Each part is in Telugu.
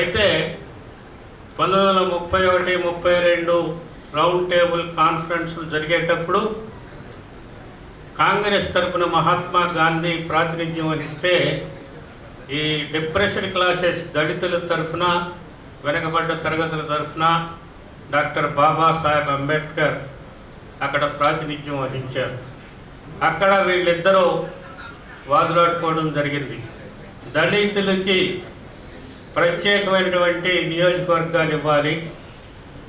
అయితే 1931, 32 రౌండ్ టేబుల్ కాన్ఫరెన్స్లు జరిగేటప్పుడు కాంగ్రెస్ తరఫున మహాత్మా గాంధీ ప్రాతినిధ్యం వహిస్తే ఈ డిప్రెషన్ క్లాసెస్ దళితుల తరఫున, వెనకబడ్డ తరగతుల తరఫున డాక్టర్ బాబాసాహెబ్ అంబేద్కర్ అక్కడ ప్రాతినిధ్యం వహించారు. అక్కడ వీళ్ళిద్దరూ వాదులాడుకోవడం జరిగింది. దళితులకి ప్రత్యేకమైనటువంటి నియోజకవర్గాలు ఇవ్వాలి,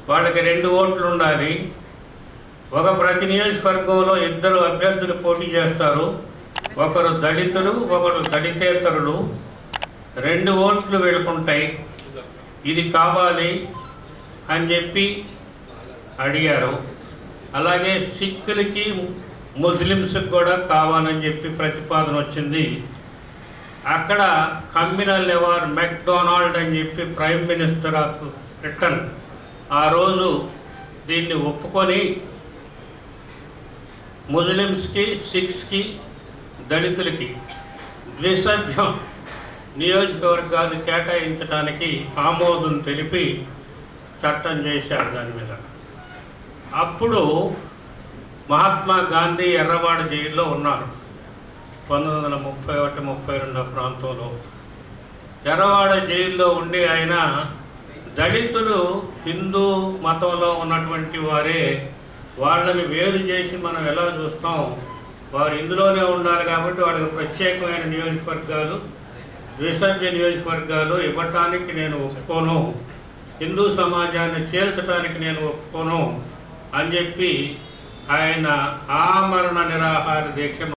వాళ్ళకి 2 ఓట్లు ఉండాలి, ప్రతి నియోజకవర్గంలో 2 అభ్యర్థులు పోటీ చేస్తారు, ఒకరు దళితులు ఒకరు దళితేతరులు, 2 ఓట్లు వీళ్ళకుంటాయి, ఇది కావాలి అని చెప్పి అడిగారు. అలాగే సిక్కులకి ముస్లిమ్స్కి కూడా కావాలని చెప్పి ప్రతిపాదన వచ్చింది. అక్కడ కమ్యూనల్ ఎవార్ మెక్డొనాల్డ్ అని చెప్పి ప్రైమ్ మినిస్టర్ ఆఫ్ బ్రిటన్ ఆ రోజు దీన్ని ఒప్పుకొని ముస్లిమ్స్కి, సిక్స్కి, దళితులకి ద్విసభ్యం నియోజకవర్గాలు కేటాయించడానికి ఆమోదం తెలిపి చట్టం చేశారు దాని మీద. అప్పుడు మహాత్మా గాంధీ ఎర్రవాడ జైల్లో ఉన్నారు 1931, 32 ప్రాంతంలో. ఎర్రవాడ జైల్లో ఉండి ఆయన దళితులు హిందూ మతంలో ఉన్నటువంటి వారే, వాళ్ళని వేరు చేసి మనం ఎలా చూస్తాం, వారు ఇందులోనే ఉండాలి కాబట్టి వాళ్ళకి ప్రత్యేకమైన నియోజకవర్గాలు, ద్విసభ్య నియోజకవర్గాలు ఇవ్వటానికి నేను ఒప్పుకోను, హిందూ సమాజాన్ని చేల్చడానికి నేను ఒప్పుకోను అని చెప్పి ఆయన ఆమరణ నిరాహార దీక్ష